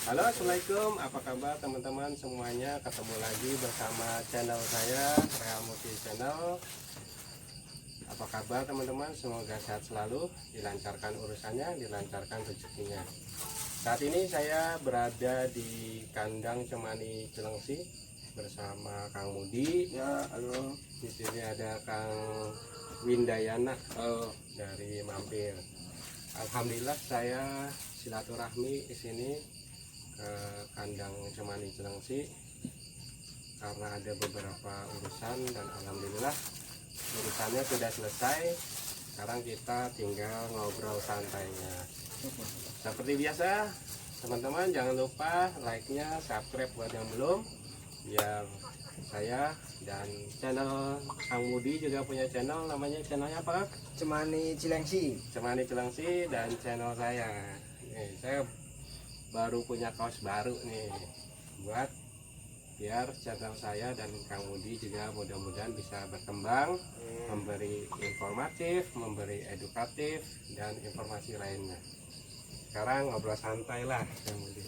Halo, assalamualaikum. Apa kabar teman-teman semuanya? Ketemu lagi bersama channel saya, Real Multi Channel. Apa kabar teman-teman? Semoga sehat selalu, dilancarkan urusannya, dilancarkan rezekinya. Saat ini saya berada di kandang Cemani Cilengsi bersama Kang Mudi. Ya, halo. Di sini ada Kang Windayana dari Mampir. Alhamdulillah saya silaturahmi di sini ke kandang Cemani Cilengsi karena ada beberapa urusan dan alhamdulillah urusannya sudah selesai. Sekarang kita tinggal ngobrol santainya. Seperti biasa, teman-teman jangan lupa like-nya, subscribe buat yang belum, biar saya dan channel Kang Mudi juga punya channel, namanya channelnya apa? Cemani Cilengsi. Cemani Cilengsi, dan channel saya. Nih, saya baru punya kaos baru nih buat biar channel saya dan Kang Mudi juga mudah-mudahan bisa berkembang, memberi informatif, memberi edukatif dan informasi lainnya. Sekarang ngobrol santai lah Kang Mudi.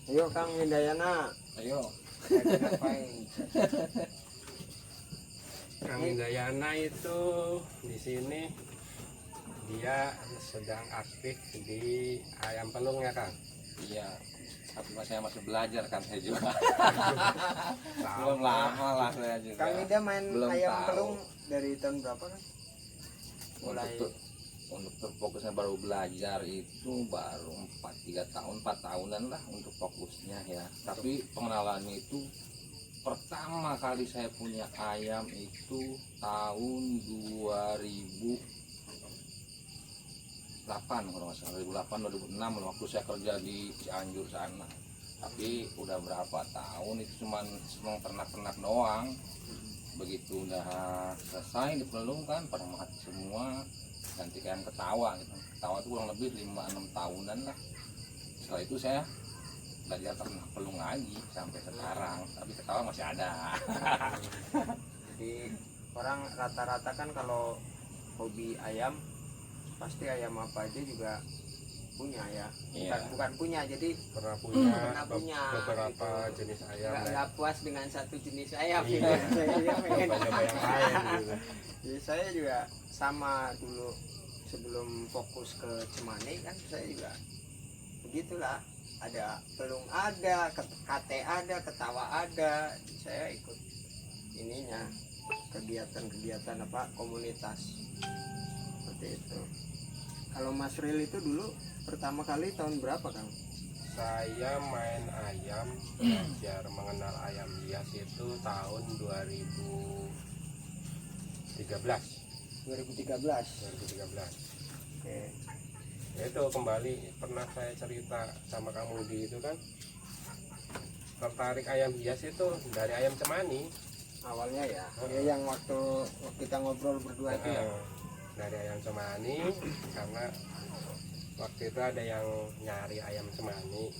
Ayo Kang Windayana. Ayo. Lagi ngapain? Kang Windayana itu di sini dia sedang aktif di ayam pelung ya Kang. Iya. Tapi saya masih belajar kan saya juga. Sama. Belum lama lah saya juga. Kang Winda main Belum ayam tahu. pelung dari tahun berapa kan? Mulai Untuk terfokusnya baru belajar itu baru 3 tahun 4 tahunan lah untuk fokusnya ya. Tapi pengenalannya itu pertama kali saya punya ayam itu tahun 2008 kalau nggak salah, 2008 2006 waktu saya kerja di Cianjur sana. Tapi udah berapa tahun itu cuman senang ternak-ternak doang. Begitu udah selesai dipelung kan pada mati semua, ganti kayak ketawa gitu. Ketawa itu kurang lebih 5-6 tahunan lah. Setelah itu saya belajar ternak pelung lagi sampai sekarang, tapi ketawa masih ada. Jadi orang rata-rata kan kalau hobi ayam pasti ayam apa aja juga punya ya. Bukan punya, jadi Pernah punya, Pernah punya, beberapa gitu. jenis ayam nggak puas dengan satu jenis ayam Iya. gitu. Saya pengen coba yang lain gitu. Jadi saya juga sama dulu sebelum fokus ke Cemani kan saya juga begitulah, ada pelung ada, kate ada, ketawa ada, saya ikut ininya kegiatan-kegiatan apa komunitas seperti itu. Kalau Mas Ril itu dulu pertama kali tahun berapa Kang? Saya main ayam, belajar mengenal ayam hias itu tahun 2013. 2013. Oke. Ya itu kembali pernah saya cerita sama Kang Mudi itu kan, tertarik ayam hias itu dari ayam Cemani. Awalnya ya, ya yang waktu kita ngobrol berdua itu ya. Dari ayam Cemani karena waktu itu ada yang nyari ayam Cemani.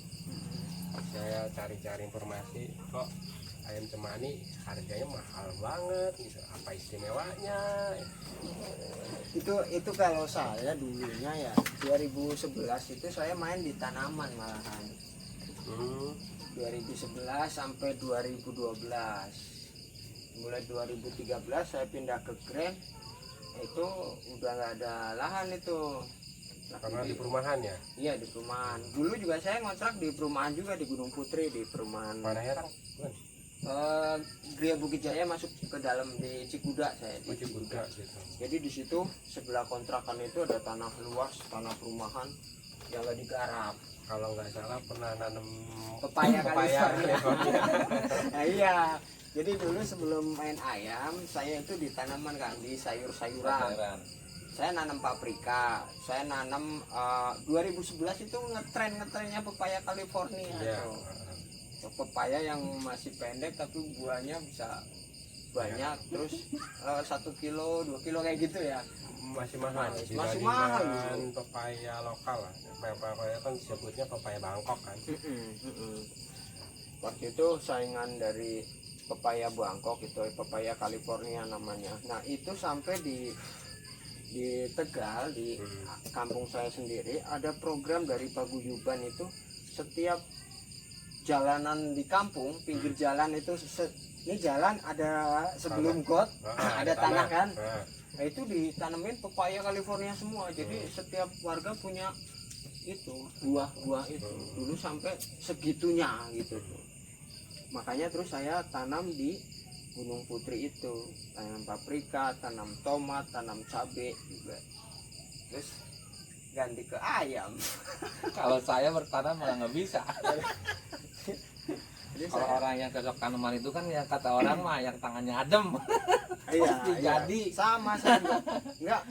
Saya cari-cari informasi, kok ayam Cemani harganya mahal banget gitu, apa istimewanya? Itu kalau saya dulunya ya 2011 itu saya main di tanaman malahan. 2011 sampai 2012. Mulai 2013 saya pindah ke Grand, itu udah nggak ada lahan itu. Karena di perumahan ya. Iya, di perumahan. Dulu juga saya ngontrak di perumahan juga di Gunung Putri, di perumahan Mana herang? Gria Bukit Jaya, masuk ke dalam di Cikuda saya di Cikuda gitu. Jadi di situ sebelah kontrakan itu ada tanah luas, tanah perumahan yang nggak digarap. Kalau nggak salah pernah nanam Pepaya California. California. Nah, iya. Jadi dulu sebelum main ayam, saya itu di tanaman kan, di sayur-sayuran. Saya nanam paprika, saya nanam 2011 itu ngetrennya pepaya California. Iya. Tuh. Pepaya yang masih pendek tapi buahnya bisa banyak, terus 1 kilo 2 kilo kayak gitu ya. Masih mahal. Masih mahal dibandingkan gitu. pepaya lokal lah. Pepaya kan disebutnya pepaya Bangkok kan. Waktu itu saingan dari pepaya Bangkok itu pepaya California namanya. Nah itu sampai di Tegal di kampung saya sendiri ada program dari paguyuban itu setiap jalanan di kampung pinggir jalan itu ini jalan ada sebelum got ada tanah kan. Nah, itu ditanemin pepaya California semua. Jadi setiap warga punya itu buah-buah itu dulu sampai segitunya gitu tuh. Makanya terus saya tanam di Gunung Putri itu, tanam paprika, tanam tomat, tanam cabai juga. Terus ganti ke ayam. Kalau saya bertanam malah nggak bisa. Jadi Kalau saya, orang yang cocok tanaman itu kan yang kata orang mah yang tangannya adem. iya, jadi. sama saya juga. Enggak,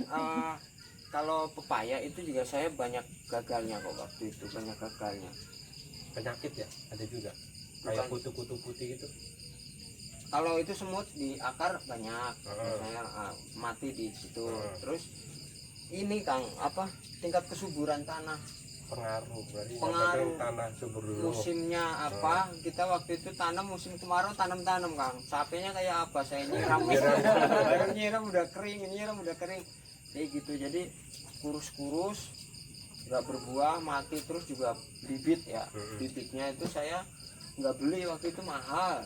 kalau pepaya itu juga saya banyak gagalnya kok waktu itu, banyak gagalnya. Penyakit ya ada juga Bukan. kayak kutu-kutu putih itu. Kalau itu semut di akar banyak, misalnya mati di situ. Terus ini Kang, apa tingkat kesuburan tanah, Pengaruh berarti yang Pengaruh. penting tanah subur dulu. musimnya apa? Kita waktu itu tanam musim kemarau tanam Kang. Capeknya kayak apa? Saya nyiram, baru nyiram udah kering, kayak gitu. Jadi kurus-kurus, nggak berbuah, mati. Terus juga bibit ya, bibitnya itu saya nggak beli waktu itu, mahal.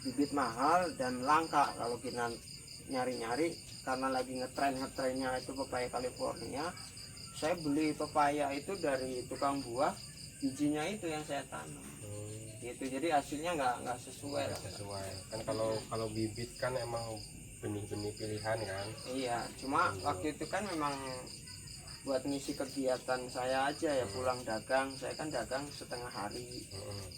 Bibit mahal dan langka kalau kita nyari-nyari karena lagi ngetrennya itu pepaya California. Saya beli pepaya itu dari tukang buah, bijinya itu yang saya tanam gitu. Jadi hasilnya nggak sesuai lah. Sesuai kan kalau bibit kan emang benih-benih pilihan kan. Iya, cuma waktu itu kan memang buat ngisi kegiatan saya aja ya, pulang dagang. Saya kan dagang setengah hari.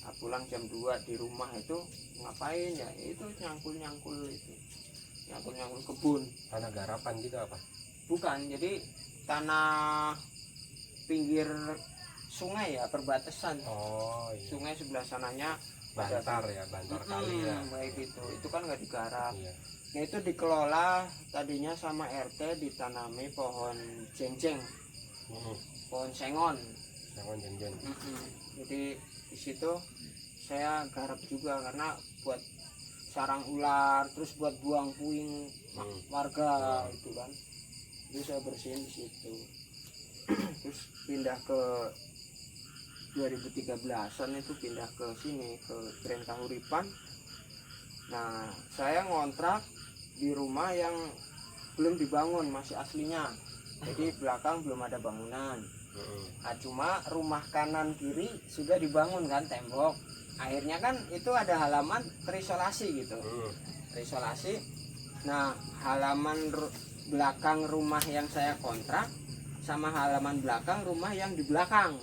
Nah, pulang jam 2 di rumah itu ngapain ya, itu nyangkul kebun. Tanah garapan gitu apa? Bukan, jadi tanah pinggir sungai ya, perbatasan. Oh iya. Sungai sebelah sananya Bantar ya, bantar kali ya. kayak gitu. Itu kan nggak digarap. Iya. Nah itu dikelola tadinya sama RT, ditanami pohon jengjeng, pohon sengon. Jangan jen-jen. Jadi di situ saya garap juga karena buat sarang ular, terus buat buang puing warga itu kan. Jadi saya bersihin di situ. Terus pindah ke 2013-an itu pindah ke sini, ke Grand Kahuripan. Nah saya ngontrak di rumah yang belum dibangun, masih aslinya. Jadi belakang belum ada bangunan. Nah, cuma rumah kanan kiri sudah dibangun kan, tembok. Akhirnya kan itu ada halaman terisolasi gitu, terisolasi. Nah halaman belakang rumah yang saya kontrak sama halaman belakang rumah yang di belakang.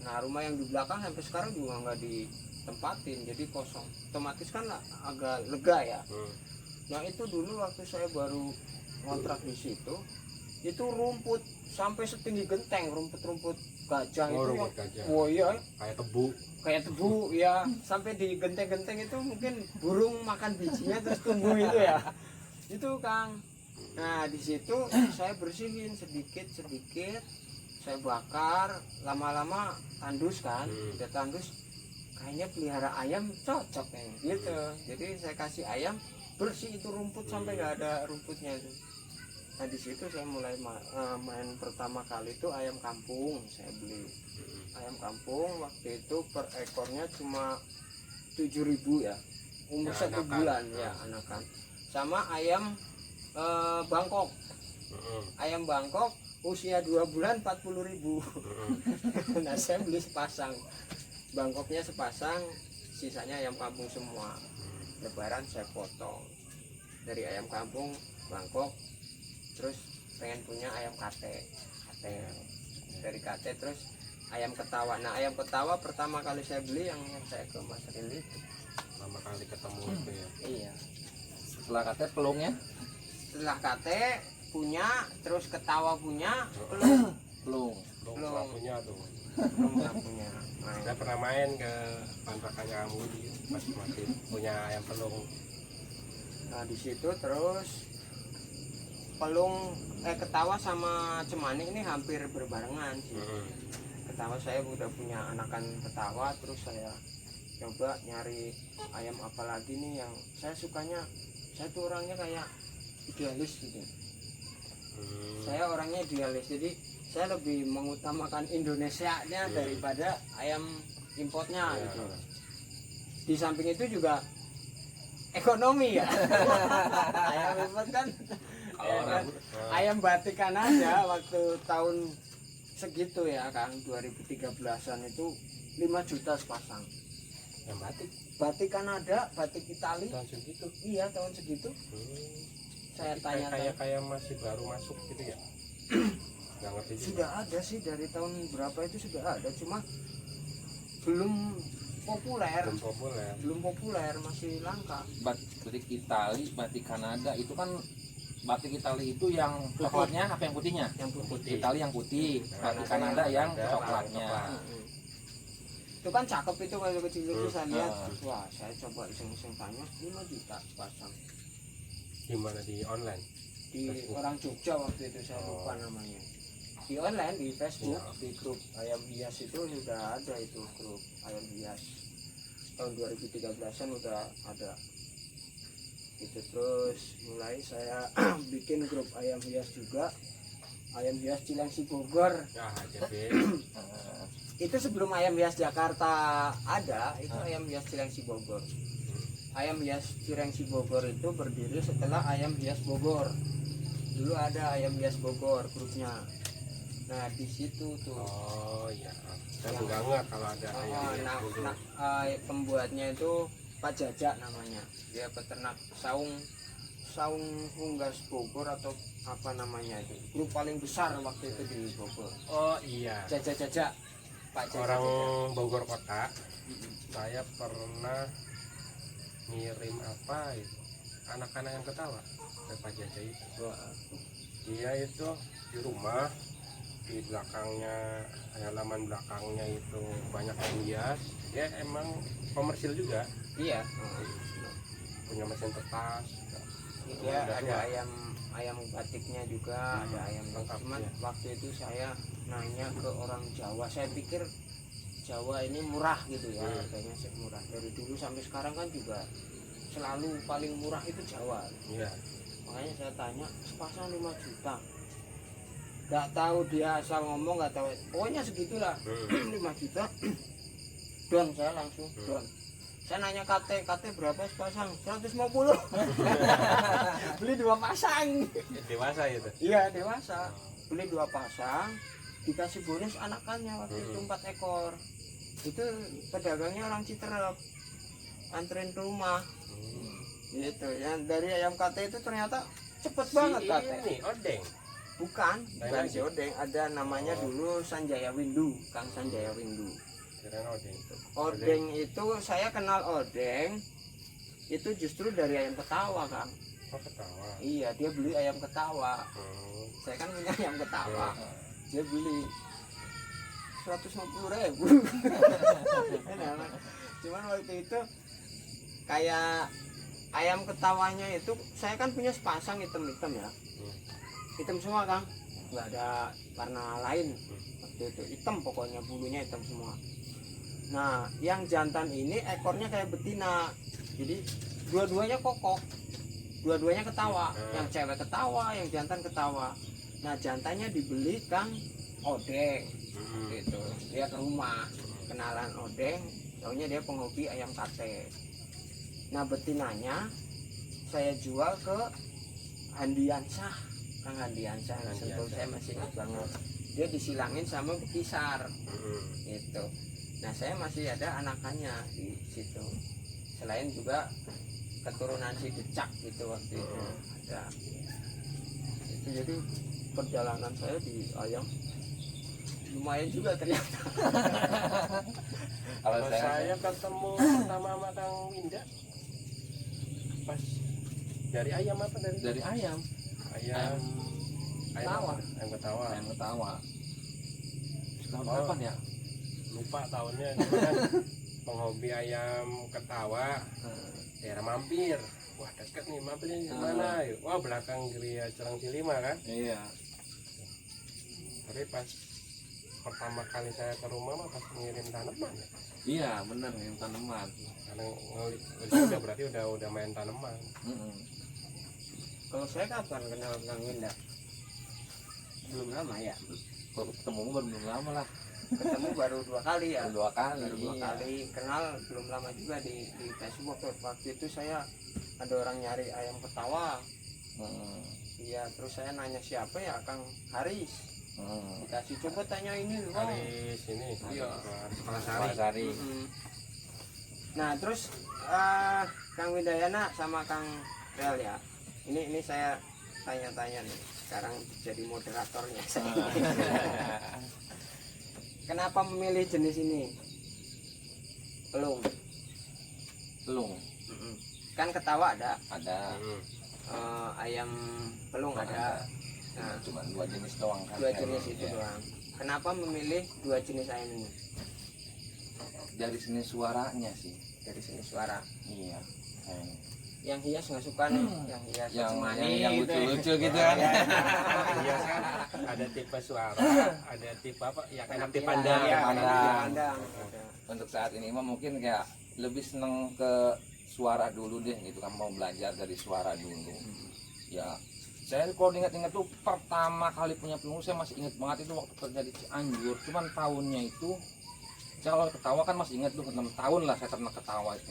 Nah rumah yang di belakang sampai sekarang juga nggak ditempatin, jadi kosong. Otomatis kan agak lega ya. Nah itu dulu waktu saya baru ngontrak di situ, itu rumput sampai setinggi genteng, rumput gajah itu. Rumput gajah. Oh iya, Kayak tebu. ya, sampai di genteng-genteng itu mungkin burung makan bijinya terus tumbuh itu ya. Itu Kang. Nah di situ saya bersihin sedikit, saya bakar, lama-lama tandus kan, udah tandus, kayaknya pelihara ayam cocok nih gitu. Jadi saya kasih ayam, bersih itu rumput sampai nggak ada rumputnya itu. Nah di situ saya mulai main pertama kali itu ayam kampung. Saya beli ayam kampung waktu itu per ekornya cuma 7.000 ya, umur Ya, 1 anakan. bulan ya, anakan. Sama ayam Bangkok, ayam Bangkok usia 2 bulan 40.000. Nah saya beli sepasang, Bangkoknya sepasang, sisanya ayam kampung semua. Lebaran saya potong dari ayam kampung Bangkok, terus pengen punya ayam kate, dari kate terus ayam ketawa. Nah ayam ketawa pertama kali saya beli yang saya ke Mas Rili itu. Pertama kali ketemu itu ya. Iya, Setelah katanya pelungnya setelah kate punya, terus ketawa punya, pelung. Belum punya tuh. belum pernah punya. Nah, Saya pernah main ke kontrakannya kamu pas masih punya ayam pelung. nah di situ terus pelung ketawa sama cemani ini hampir berbarengan sih. Ketawa saya udah punya anakan ketawa, terus saya coba nyari ayam apa lagi nih yang saya sukanya. Saya tuh orangnya kayak idealis gitu, Saya orangnya idealis, jadi saya lebih mengutamakan Indonesianya daripada ayam importnya Iya. gitu. Di samping itu juga ekonomi ya. Ayam import kan Kalau ya kan, orang ayam batik Kanada waktu tahun segitu ya Kang, 2013-an itu 5 juta sepasang. yang batik Batik Kanada, batik Itali, tahun segitu. iya tahun segitu. Saya Kayak tanya kayak masih baru masuk gitu ya. Nggak ngerti juga. sudah ada sih dari tahun berapa itu sudah ada, cuma belum populer, Belum populer. masih langka. batik Itali, batik Kanada itu kan batik Itali itu yang coklatnya apa yang putihnya? Yang putih. Itali yang putih, batik Kanada yang coklatnya. Itu kan cakep itu kalau kecil itu saya lihat. Ah. Wah, saya coba iseng-iseng tanya 5 juta pasang. Gimana di online? Di Facebook. orang Jogja waktu itu saya lupa namanya. Di online di Facebook, Ya. di grup ayam hias itu sudah ada itu grup ayam hias. Tahun 2013-an udah ada. Itu terus mulai saya bikin grup ayam hias juga. Ayam hias Cilengsi Bogor. Ya, jadi Itu sebelum ayam hias Jakarta ada, itu ayam hias Cilengsi Bogor. Ayam hias Cilengsi Bogor itu berdiri setelah ayam hias Bogor. Dulu ada ayam hias Bogor grupnya. Nah di situ tuh. oh iya. Saya juga nggak kalau ada ayam yang dulu. Pembuatnya itu Pak Jajak namanya. Dia peternak saung unggas Bogor atau apa namanya itu. Grup paling besar waktu itu di Bogor. Oh iya. Jajak Pak Jajak. Orang Bogor kota. Saya pernah ngirim apa itu anak-anak yang ketawa ke Pak Jaja itu. Dia itu di rumah, di belakangnya, halaman belakangnya itu banyak ayam hias. Dia emang komersil juga, Iya. punya mesin tetas. Dia Udah ada tua. ayam batiknya juga, ada ayam lengkap, cuman ya. waktu itu saya nanya ke orang Jawa, saya pikir Jawa ini murah gitu ya, harganya murah. Dari dulu sampai sekarang kan juga selalu paling murah itu Jawa. Iya. Makanya saya tanya sepasang 5 juta. Nggak tahu dia asal ngomong, nggak tahu. Pokoknya segitulah. 5 juta. Don, saya langsung don. Saya nanya KT berapa sepasang? 150. Beli 2 pasang. Dewasa itu. Iya dewasa. Beli 2 pasang, dikasih bonus anakannya waktu itu 4 ekor. Itu pedagangnya orang Citerep, anterin ke rumah. Gitu. Yang dari ayam KT itu ternyata cepet banget KT. Ini odeng. Bukan si lagi. odeng. Ada namanya dulu Sanjaya Windu, Kang Sanjaya Windu. Kirain odeng. Odeng itu saya kenal odeng itu justru dari ayam ketawa Kang. Oh, ketawa. Iya, dia beli ayam ketawa. Hmm. Saya kan punya ayam ketawa. Dia beli 150.000. Cuman waktu itu kayak ayam ketawanya itu saya kan punya sepasang hitam-hitam ya. Hitam semua Kang, nggak ada warna lain. Waktu itu hitam, pokoknya bulunya hitam semua. Nah yang jantan ini ekornya kayak betina, jadi dua-duanya kokok, dua-duanya ketawa. Yang cewek ketawa, yang jantan ketawa. Nah jantannya dibeli Kang odeng gitu. Dia ke rumah kenalan odeng, taunya dia penghobi ayam kate. Nah betinanya saya jual ke Handiansah, Kang Handiansah, Sentul, saya masih ingat banget. Dia disilangin sama bekisar gitu. Nah saya masih ada anakannya di situ. Selain juga keturunan si Decak gitu waktu itu ada. Itu jadi perjalanan saya di ayam lumayan juga ternyata. Kalau Kalau saya ketemu pertama sama Kang Winda pas dari ayam apa dari ayam ayam Ketawa. apa? Ayam ketawa. ayam ketawa tahun Oh. kapan ya? Lupa tahunnya, cuman penghobi ayam ketawa daerah Mampir. Wah deket nih, Mampirnya di mana? Wah belakang Geria Cerang Cilima kan. Iya. Tapi pas pertama kali saya ke rumah mah pas ngirim tanaman ya. Iya benar yang tanaman. Karena udah berarti udah main tanaman. Mm-mm. Kalau saya kapan kenal Kang Winda? belum lama ya. Kalau ketemu baru belum lama lah. Ketemu baru 2 kali ya. Baru 2 kali. Baru 2 iya. kali kenal, belum lama juga di Facebook. Waktu itu saya ada orang nyari ayam ketawa. Iya, terus saya nanya siapa ya, Kang Haris. Dikasih coba tanya ini loh. Dari sini Iya. Sekolah Sari. Sari. Nah terus Kang Widayana sama Kang Rel ya, ini saya tanya-tanya nih, sekarang jadi moderatornya saya. Kenapa memilih jenis ini? Pelung. Pelung Kan ketawa ada, ada. ayam pelung ada. Nah, Cuma 2 jenis doang kan. 2 jenis itu Iya. doang. Kenapa memilih 2 jenis ayam ini? Dari sini suaranya sih. Dari sini suara. Iya. Yang hias nggak suka nih, yang hias cemani yang gitu. lucu-lucu gitu kan. Iya kan, ada tipe suara, ada tipe apa ya, kayak tipe Penampilan, pandang. ya, pandang. pandang. Untuk saat ini mah mungkin kayak lebih seneng ke suara dulu deh gitu kan, mau belajar dari suara dulu. Ya saya kalau ingat-ingat tuh pertama kali punya pelung, saya masih ingat banget itu waktu kerja di Cianjur. Cuman tahunnya itu saya kalau ketawa kan masih ingat tuh 6 tahun lah saya pernah ketawa itu.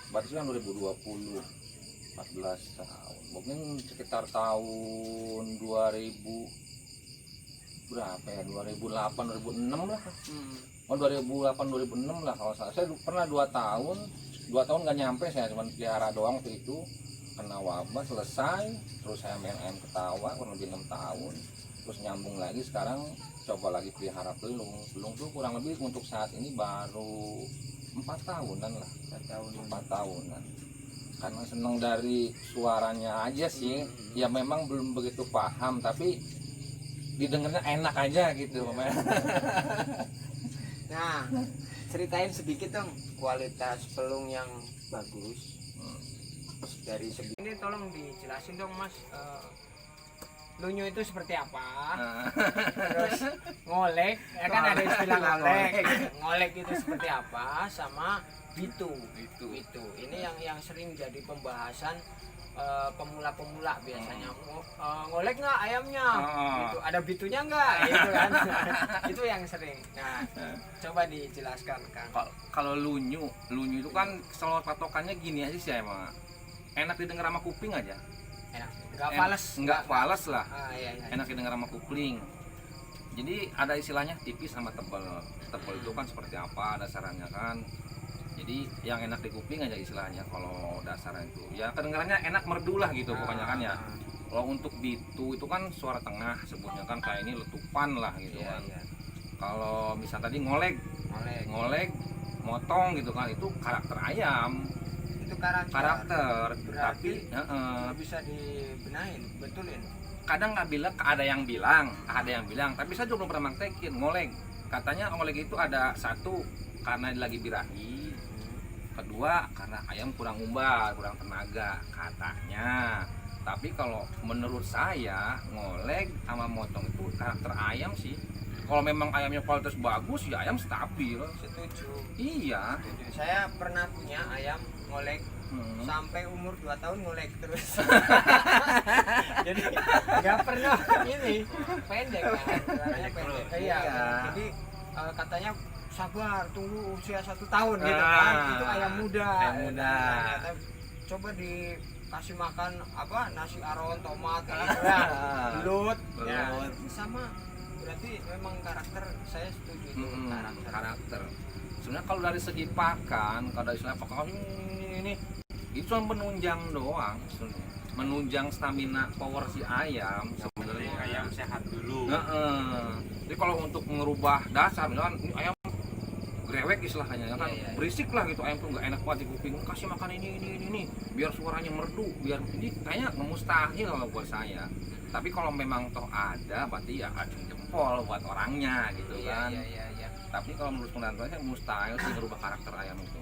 Berarti kan 2020, 14 tahun. Mungkin sekitar tahun 2000 berapa ya, 2008 2006 lah. Oh 2008 2006 lah kalau salah. Saya pernah 2 tahun nggak nyampe, saya cuma pelihara doang waktu itu, kena wabah selesai. Terus saya main ayam ketawa kurang lebih 6 tahun, terus nyambung lagi sekarang coba lagi pelihara pelung tuh kurang lebih untuk saat ini baru 4 tahunan lah. 4 tahunan karena seneng dari suaranya aja sih. Ya memang belum begitu paham tapi didengarnya enak aja gitu. Nah, ceritain sedikit dong kualitas pelung yang bagus. Dari segi ini tolong dijelasin dong Mas, lunyu itu seperti apa? Terus ngolek, ya kan ada istilah ngolek itu seperti apa, sama bitu. Ini yang sering jadi pembahasan pemula-pemula biasanya. Ngolek nggak ayamnya? Gitu. Ada bitunya nggak? Itu kan. Itu yang sering. Nah, coba dijelaskan Kang. Kalau lunyu itu kan selalu patokannya gini aja sih emang. Enak didengar sama kuping aja. Enak. Nggak fales lah. Iya. Enak didengar sama kuping. Jadi ada istilahnya tipis sama tebal. Tebal itu kan seperti apa dasarannya kan. Jadi yang enak di kuping aja istilahnya kalau dasarnya itu. Ya kedengarannya enak merdu lah gitu pokoknya kan ya. Kalau untuk bitu itu kan suara tengah sebutnya kan, kayak ini letupan lah gitu kan. Kalau misal tadi ngolek, motong gitu kan, itu karakter ayam. Itu karakter. Tapi bisa dibenahin, betulin. kadang nggak bilang, ada yang bilang, tapi saya juga belum pernah praktekin ngolek. Katanya ngolek itu ada satu karena lagi birahi, kedua karena ayam kurang umbar, kurang tenaga katanya. Tapi kalau menurut saya ngolek sama motong itu karakter ayam sih. Kalau memang ayamnya kualitas bagus ya ayam stabil. Setuju. Iya. Saya pernah punya ayam ngolek sampai umur 2 tahun ngolek terus. Jadi nggak pernah ini pendek kan, suaranya pendek. Iya. Jadi katanya sabar, tunggu usia 1 tahun gitu kan. Itu ayam muda. Ternyata coba dikasih makan apa, nasi aron, tomat, belut. Ya, sama. Berarti memang karakter, saya setuju itu karakter. Sebenarnya kalau dari segi pakan, kalau dari segi pakan ini itu cuma menunjang doang sebenarnya. Menunjang stamina power si ayam sebenarnya. Ayam sehat dulu. Jadi kalau untuk merubah dasar, misalkan ini ayam grewek istilahnya kan, berisik lah gitu, ayam tuh nggak enak banget di kuping, kasih makan ini biar suaranya merdu, biar ini kayaknya mustahil kalau buat saya. Tapi kalau memang toh ada, berarti ya acung jempol buat orangnya gitu kan. Tapi kalau menurut pendapat saya mustahil sih merubah karakter ayam itu.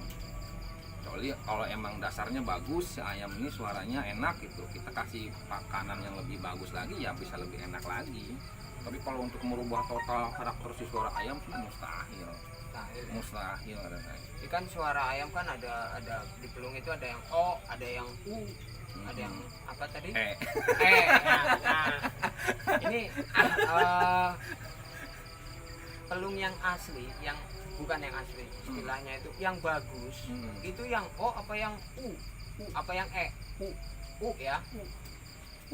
Kecuali kalau emang dasarnya bagus, si ayam ini suaranya enak gitu, kita kasih makanan yang lebih bagus lagi ya bisa lebih enak lagi. Tapi kalau untuk merubah total karakter si suara ayam sih mustahil. Ini kan suara ayam kan ada di pelung itu ada yang O, ada yang U. ada yang apa tadi? Eh, Nah, ini pelung yang asli, yang bukan yang asli, istilahnya itu yang bagus. Itu yang apa yang apa yang ya.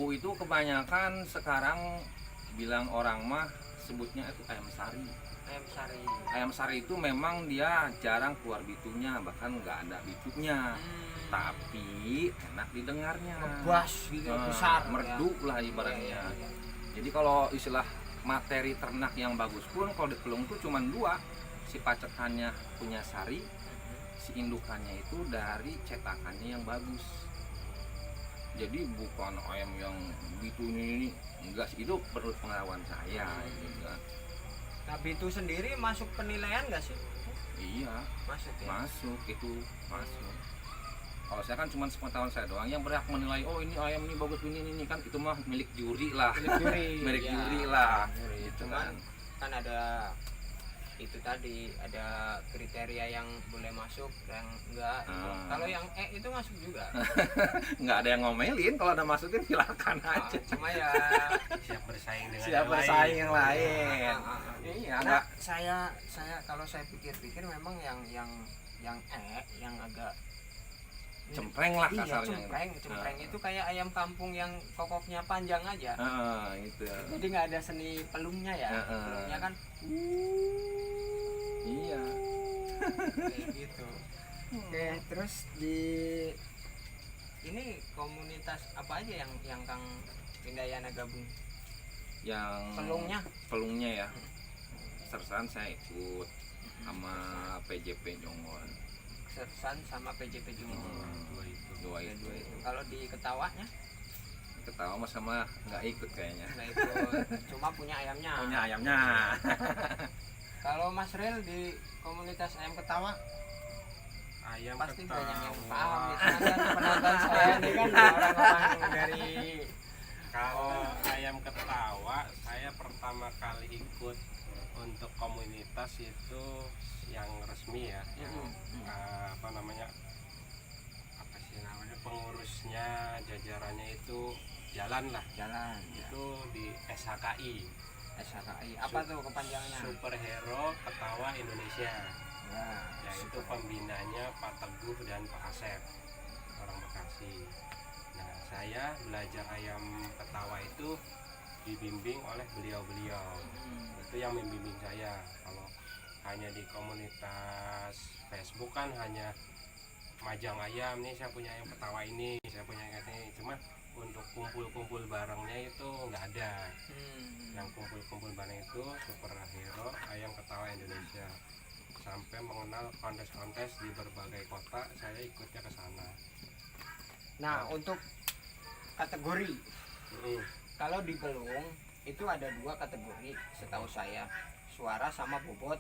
itu kebanyakan sekarang bilang orang mah sebutnya itu ayam sari. Ayam sari. Ayam sari itu memang dia jarang keluar bitunya, bahkan nggak ada bitunya, tapi enak didengarnya. Ngebas gitu, Nah, besar. merdu lah ibaratnya. Jadi kalau istilah materi ternak yang bagus pun kalau di pelung tuh cuma dua, si pacekannya punya sari, si indukannya itu dari cetakannya yang bagus. Jadi bukan ayam yang bitunya ini enggak sih, itu perlu pengetahuan saya gitu kan. Nah, bitu sendiri masuk penilaian nggak sih? Iya, Masuk ya. masuk itu masuk. Kalau saya kan cuma sepengetahuan saya doang yang berhak menilai, oh ini ayam ini bagus ini kan, itu mah milik juri lah. Milik juri. Milik Ya, juri lah. juri. Gitu Cuman kan. kan ada itu tadi, ada kriteria yang boleh masuk, yang enggak. Kalau yang itu masuk juga. Nggak ada yang ngomelin, kalau ada masukin silakan aja. Cuma ya Siap bersaing dengan Siap yang bersaing lain. yang lain. Iya. Nah, Nah, saya kalau saya pikir-pikir memang yang yang agak cempreng lah iya, kasarnya. cempreng itu kayak ayam kampung yang kokoknya panjang aja. Itu. Jadi nggak ada seni pelungnya ya. Pelungnya kan Iya. kayak gitu. Oke, terus di ini komunitas apa aja yang Kang Windayana gabung? Yang Pelungnya? ya. Sersan saya ikut sama PJP Jongon. Sersan sama PJP Jumbo. Dua Ya, itu. dua itu. Kalau di Ketawanya Ketawa mas sama nggak ikut kayaknya. nggak ikut, cuma punya ayamnya. Punya ayamnya. Kalau Mas Rel di komunitas ayam Ketawa Ayam pasti Ketawa. banyak yang paham nih, karena kan penonton saya ini kan orang-orang dari Kalau ayam Ketawa, saya pertama kali ikut untuk komunitas itu yang resmi ya, yang apa namanya pengurusnya, jajarannya itu jalan itu di SHKI. apa tuh kepanjangannya? Superhero Ketawa Indonesia. Nah, Yaitu pembinanya Pak Teguh dan Pak Asep, orang Bekasi. Nah, saya belajar ayam Ketawa itu dibimbing oleh beliau-beliau. Itu yang membimbing saya. Kalau hanya di komunitas Facebook kan hanya majang ayam, nih saya punya ayam Ketawa ini, saya punya ayam ini. Cuma untuk kumpul-kumpul barengnya itu nggak ada. Yang kumpul-kumpul bareng itu Superhero Ayam Ketawa Indonesia. Sampai mengenal kontes-kontes di berbagai kota, saya ikutnya ke sana. Nah, untuk kategori, kalau di Pelung itu ada dua kategori setahu saya, suara sama bobot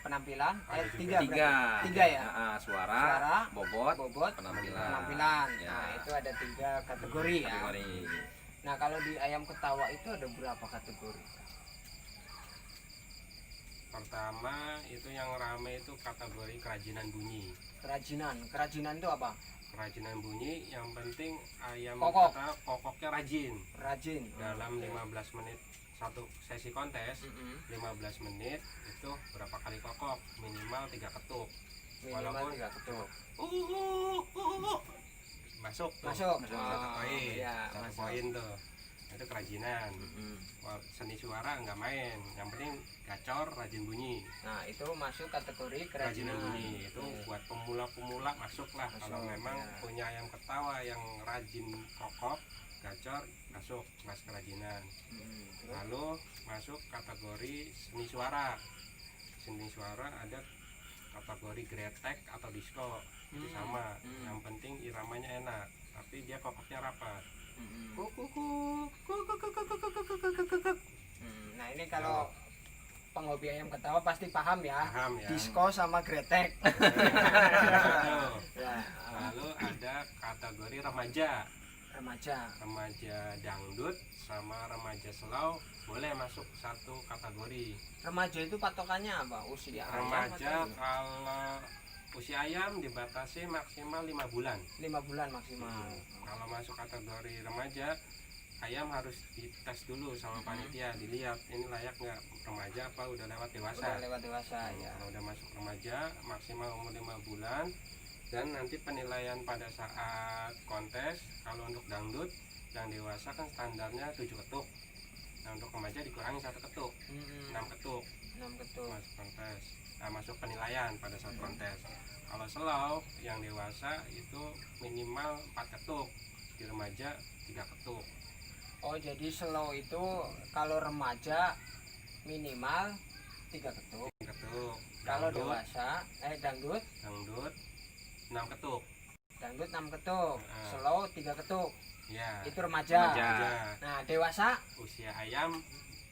Penampilan. Ada tiga juga. berarti. Tiga ya. Suara, bobot, bobot, penampilan. Ya. Nah, itu ada tiga kategori ya. Kategori. Nah, kalau di ayam Ketawa itu ada berapa kategori? Pertama itu yang rame itu kategori kerajinan bunyi. Kerajinan itu apa? Kerajinan bunyi yang penting ayam Kokok. kita kokoknya rajin. Rajin. Dalam 15 menit satu sesi kontes, 15 menit itu berapa kali kokok? Minimal 3 ketuk. Minimal Walaupun 3 ketuk. Masuk tuh. Masuk. Satu poin. Iya, Satu masuk. poin tuh. Itu kerajinan. Seni suara nggak main, yang penting gacor, rajin bunyi. Nah, itu masuk kategori Kerajinan kerajinan. bunyi itu buat pemula-pemula masuk lah. Kalau memang ya. punya ayam Ketawa yang rajin kokok, gacor, masuk kelas kerajinan. Terus? Lalu masuk kategori seni suara. Seni suara ada kategori gretek atau disco, itu sama. Yang penting iramanya enak, tapi dia kokoknya rapat. Nah, ini kalau penghobi ayam Ketawa pasti paham ya. Paham ya. Disco sama gretek. Betul. Ya, Lalu ada kategori remaja. remaja. Dangdut sama remaja slow boleh masuk satu kategori. Remaja itu patokannya apa? Usia ayam Remaja atau- kalau Usia ayam dibatasi maksimal 5 bulan. 5 bulan maksimal. Kalau masuk kategori remaja, ayam harus dites dulu sama panitia, dilihat ini layak nggak remaja apa udah lewat dewasa. Udah lewat dewasa ya. Kalau udah masuk remaja, maksimal umur 5 bulan. Dan nanti penilaian pada saat kontes, kalau untuk dangdut yang dewasa kan standarnya 7 ketuk. Nah untuk remaja dikurangi 1 ketuk, 6 ketuk 6 ketuk. masuk kontes. Nah, masuk penilaian pada saat kontes. Kalau slow yang dewasa itu minimal 4 ketuk, di remaja 3 ketuk. Oh jadi slow itu kalau remaja minimal 3 ketuk. 3 ketuk. Kalau Dangdut, dewasa dangdut dangdut 6 ketuk. dangdut 6 ketuk, Heeh. slow 3 ketuk. Ya. Itu remaja. Remaja. Nah dewasa Usia ayam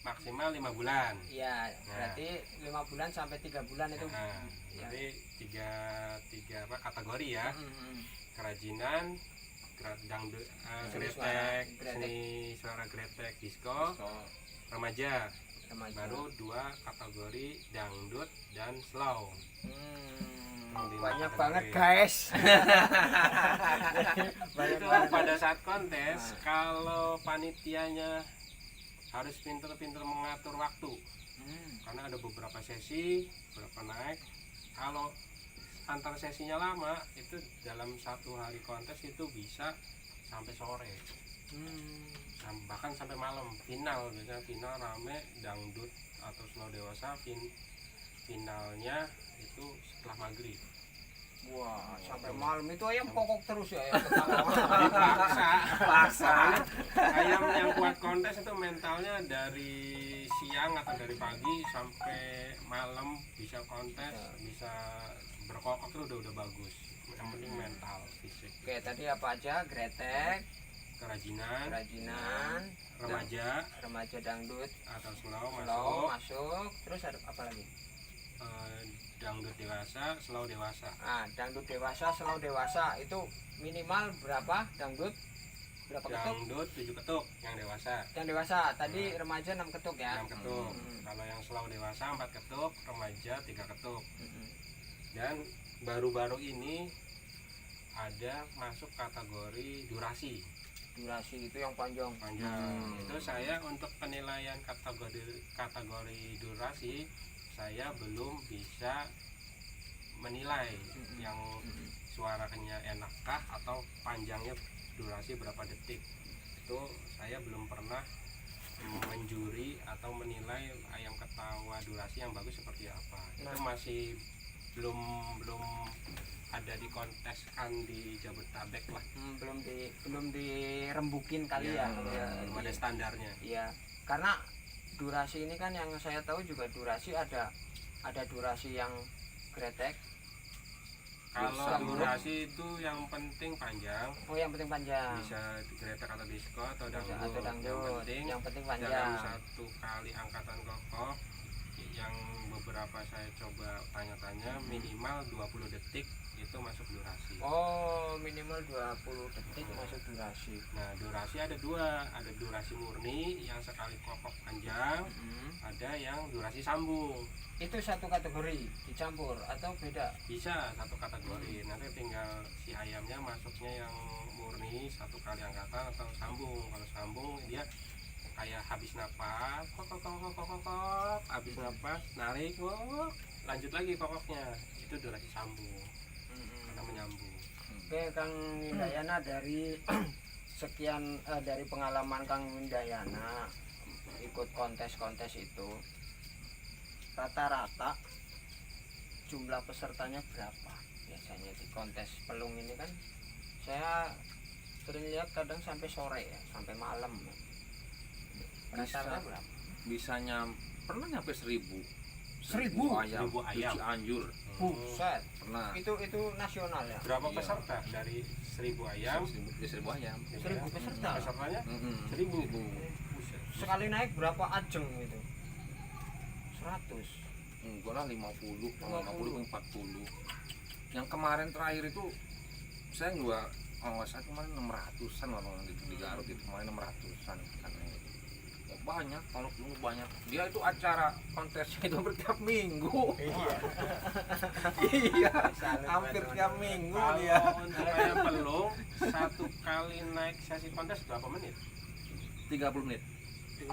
maksimal 5 bulan. ya berarti 5 bulan sampai 3 bulan itu. Nah, Ya. jadi tiga apa kategori ya. Mm-mm. Kerajinan, dangdut, Seni gretek, suara, gretek. seni suara gretek, disco, So, remaja. Remaja. Baru 2 kategori dangdut dan slow. Lima Banyak kategori. banget guys. Banyak Itu banget. pada saat kontes, kalau panitianya harus pinter-pinter mengatur waktu, karena ada beberapa sesi, beberapa naik. Kalau antar sesinya lama, itu dalam 1 hari kontes itu bisa sampai sore, bahkan sampai malam. Final biasanya final rame dangdut atau slow dewasa, finalnya itu setelah maghrib. Wah, sampai malam itu ayam kokok terus ya, ayam ketawa. Paksa. Ayam yang kuat kontes itu mentalnya dari siang atau dari pagi sampai malam bisa kontes, bisa berkokok itu udah bagus. Yang penting mental, fisik. Oke, tadi apa aja? Gretek, Kerajinan, kerajinan, remaja dangdut, atau slow slow masuk, masuk. Terus ada apa lagi? dangdut dewasa, slow dewasa. Dangdut dewasa, slow dewasa itu minimal berapa? Dangdut berapa ketuk? Dangdut 7 ketuk yang dewasa. Yang dewasa tadi remaja 6 ketuk ya. 6 ketuk. Kalau yang slow dewasa 4 ketuk, remaja 3 ketuk. Dan baru-baru ini ada masuk kategori durasi Durasi itu yang panjang. Itu saya untuk penilaian kategori durasi saya belum bisa menilai yang suaranya enakkah atau panjangnya durasi berapa detik. Itu saya belum pernah menjuri atau menilai ayam ketawa durasi yang bagus seperti apa. Itu masih belum ada di konteskan di Jabodetabek lah. Belum dirembukin kali ya. Belum ada standarnya. Iya, karena durasi ini kan yang saya tahu juga durasi ada durasi yang gretek. Kalau durasi itu yang penting panjang. Oh, yang penting panjang. Bisa gretek atau disco atau dangdut. Atau dangdut. Yang penting panjang. Dalam 1 kali angkatan kokoh yang beberapa saya coba tanya-tanya minimal 20 detik itu masuk durasi. Oh, minimal 20 detik masuk durasi. Nah, durasi ada 2, ada durasi murni yang sekali kokok panjang, ada yang durasi sambung. Itu satu kategori dicampur atau beda? Bisa satu kategori, nanti tinggal si ayamnya masuknya yang murni 1 kali angkatan atau sambung. Kalau sambung dia kayak habis napas, kokok, habis napas, narik, lanjut lagi kokoknya. Itu durasi sambung, karena menyambung. Oke, Kang Windayana, dari sekian dari pengalaman Kang Windayana ikut kontes-kontes itu, rata-rata jumlah pesertanya berapa biasanya di kontes pelung ini? Kan saya sering lihat kadang sampai sore ya, sampai malam. Rata-rata berapa? pernah nyampe 1000 ayam 1000 ayam. di Cianjur. Buset. Pernah. Itu nasional ya? Berapa Iya. peserta dari 1000 ayam? 1000 ayam. 1000 peserta. Pesertanya 1000. 1000. Sekali naik berapa ajeng itu? 100. Enggak lah 50 50. 40. Yang kemarin terakhir itu saya juga saya kemarin 600-an lah kalau di Garut itu kemarin 600-an kan. Yang banyak, kalau pelung banyak. Dia itu acara kontesnya itu hampir tiap minggu. Iya. Iya, Salut hampir buat tiap teman-teman. minggu Kalau dia. untuk ayam pelung satu kali naik sesi kontes berapa menit? 30 menit. 30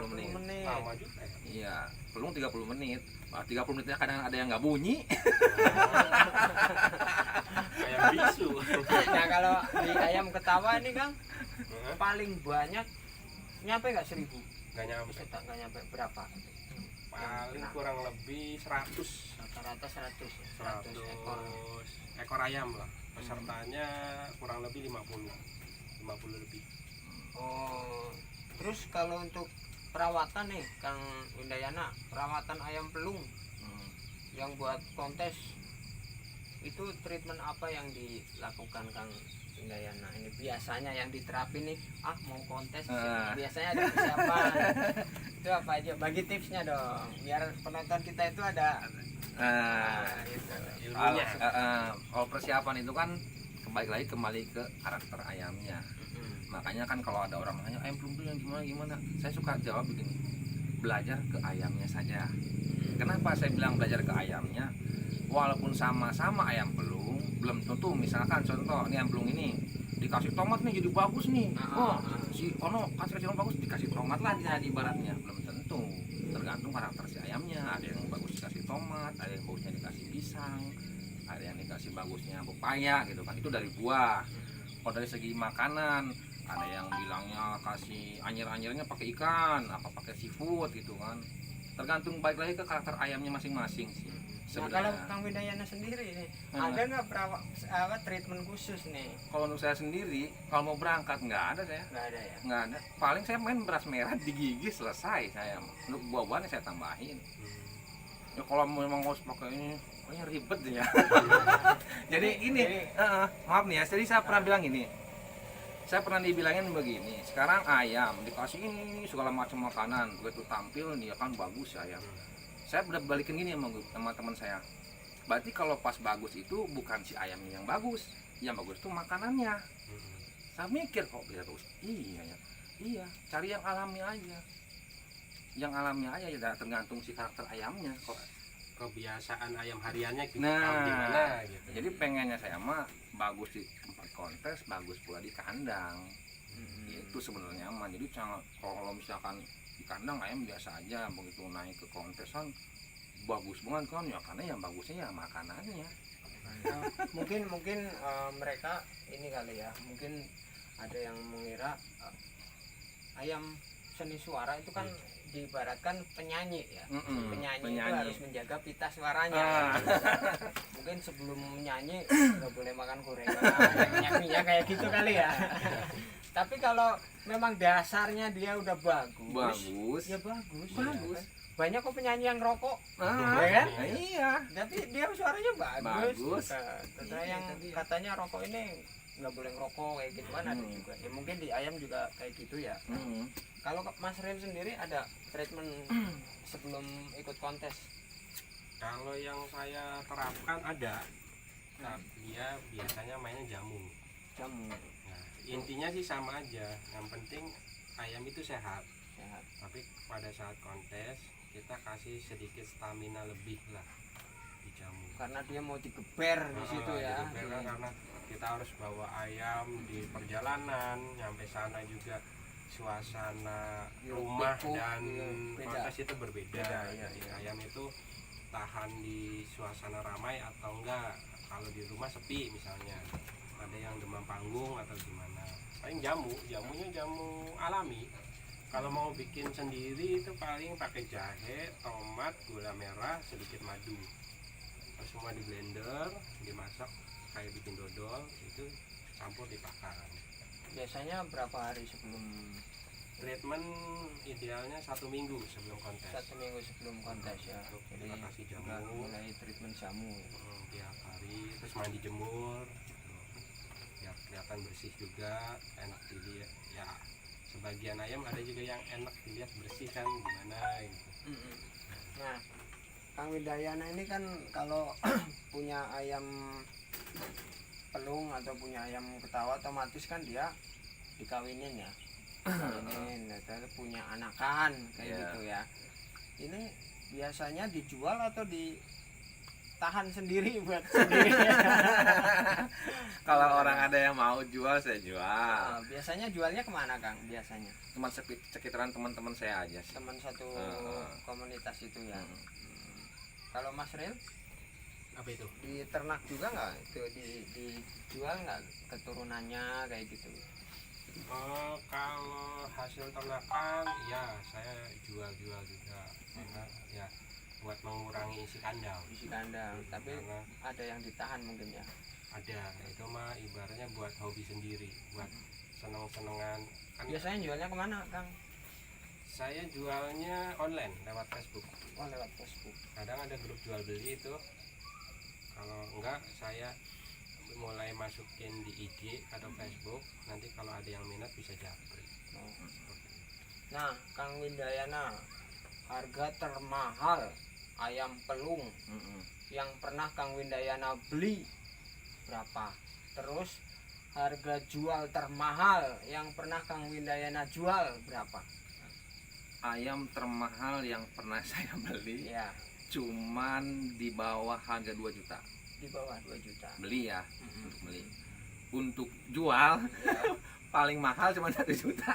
menit. 30 menit. Lama juga ya. Iya, pelung 30 menit. 30 menitnya kadang ada yang nggak bunyi. Kayak bisu. Nah kalau di ayam ketawa ini Kang Heeh. paling banyak nyampe nggak 1000? Nggak nyampe. Bisa tak nggak nyampe berapa? Paling kurang lebih 100 Rata-rata 100 ya? 100 ekor. ekor ayam lah. Pesertanya kurang lebih 50 lebih. Oh, terus kalau untuk perawatan nih Kang Windayana, perawatan ayam pelung yang buat kontes itu treatment apa yang dilakukan Kang Windayana? Ini biasanya yang diterapin nih, mau kontes biasanya ada persiapan. Itu apa aja? Bagi tipsnya dong, biar penonton kita itu ada gitu. Ilmunya. Kalau persiapan itu kan kembali ke karakter ayamnya. Makanya kan kalau ada orang nanya ayam pelung yang gimana, saya suka jawab begini, belajar ke ayamnya saja. Kenapa saya bilang belajar ke ayamnya? Walaupun sama-sama ayam pelung, belum tentu misalkan contoh ini ayam pelung ini dikasih tomat nih jadi bagus nih. Si Ono kasih tomat bagus, dikasih tomat lah dia ibaratnya. Belum tentu, tergantung karakter si ayamnya. Ada yang bagus dikasih tomat, ada yang bagusnya dikasih pisang, ada yang dikasih bagusnya pepaya gitu kan. Itu dari buah. Kalau dari segi makanan, ada yang bilangnya kasih anyir-anyirnya pakai ikan, apa pakai seafood gitu kan. Tergantung balik lagi ke karakter ayamnya masing-masing sih. Nah kalau Kang Windayana sendiri nih, ada nggak treatment khusus nih? Kalau untuk saya sendiri, kalau mau berangkat nggak ada saya. Nggak ada ya? Nggak ada. Paling saya main beras merah digigis selesai saya. Untuk buah-buahnya saya tambahin. Ya kalau memang harus pakai ini, kayaknya ribet ya. Jadi ini, maaf nih ya. Jadi saya pernah bilang ini. Saya pernah dibilangin begini. Sekarang ayam dikasih ini segala macam makanan, begitu tampil dia kan bagus ya ayam. Saya udah balikin gini sama teman saya. Berarti kalau pas bagus itu bukan si ayamnya yang bagus itu makanannya. Saya mikir kok bisa bagus. Iya ya. Iya, cari yang alami aja. Yang alami aja ya tergantung si karakter ayamnya kok. Kebiasaan ayam hariannya gitu. Nah, Gimana gitu. Jadi pengennya saya mah bagus di tempat kontes, bagus pula di kandang. Itu sebenarnya aman. Jadi kalau misalkan di kandang ayam biasa aja, begitu naik ke kontesan bagus banget kan ya, karena yang bagusnya ya makanannya. Mungkin mereka ini kali ya, mungkin ada yang mengira ayam seni suara itu kan diibaratkan penyanyi ya. Penyanyi itu harus menjaga pita suaranya. Mungkin sebelum menyanyi nggak boleh makan gorengan, minyak-minyak kayak gitu kali ya. Tapi kalau memang dasarnya dia udah bagus. Ya bagus. Banyak kok penyanyi yang rokok, ya kan? Iya. Tapi dia suaranya bagus. Iya, Yang katanya rokok ini nggak boleh ngerokok kayak gitu kan ada juga. Ya mungkin di ayam juga kayak gitu ya. Kalau Mas Rem sendiri ada treatment sebelum ikut kontes? Kalau yang saya terapkan ada. Nah, dia biasanya mainnya jamu. Jamu. Nah, intinya sih sama aja. Yang penting ayam itu sehat. Tapi pada saat kontes kita kasih sedikit stamina lebih lah di jamu. Karena dia mau digeber di situ ya. Digeber kan, karena kita harus bawa ayam di perjalanan, nyampe sana juga suasana rumah dan kontes itu berbeda. Jadi ayam itu tahan di suasana ramai atau enggak. Kalau di rumah sepi misalnya, ada yang demam panggung atau gimana. Paling jamunya jamu alami. Kalau mau bikin sendiri itu paling pakai jahe, tomat, gula merah, sedikit madu. Terus semua di blender, dimasak kayak bikin dodol, itu campur di pakan. Biasanya berapa hari sebelum Treatment idealnya 1 minggu sebelum kontes. 1 minggu sebelum kontes ya. Jadi kita kasih juga jamu mulai treatment jamu. Tiap hari, terus mandi jemur, biar kelihatan bersih juga, enak dilihat. Ya sebagian ayam ada juga yang enak dilihat bersih kan gimana gitu. Nah, Kang Windayana ini kan kalau punya ayam pelung atau punya ayam ketawa otomatis kan dia dikawinin ya. ini punya anakan kayak Iya. gitu ya. Ini biasanya dijual atau ditahan sendiri buat sendiri? Kalau orang ada yang mau jual saya jual. Nah, biasanya jualnya kemana Kang? Biasanya Cuma sekitaran teman-teman saya aja sih. teman satu komunitas itu ya. Hmm. Kalau Mas Ril Apa itu? di ternak juga nggak itu dijual nggak keturunannya kayak gitu? Kalau hasil ternakan ya saya jual-jual juga karena ya buat mengurangi isi kandang. Isi kandang, tapi Karena ada yang ditahan mungkin ya. ada itu mah ibaratnya buat hobi sendiri, buat seneng-senengan kan. Biasanya jualnya kemana Kang? Saya jualnya online lewat Facebook. Oh, lewat Facebook. Kadang ada grup jual beli itu, kalau enggak saya mulai masukin di IG atau Facebook, nanti kalau ada yang minat bisa japri. Oh. Nah, Kang Windayana, harga termahal ayam pelung Mm-mm. yang pernah Kang Windayana beli berapa? Terus harga jual termahal yang pernah Kang Windayana jual berapa? Ayam termahal yang pernah saya beli Ya, cuman di bawah harga 2 juta. di bawah 2 juta. Beli ya, Mm-mm. untuk beli. Untuk jual Ya. paling mahal cuma 1 juta.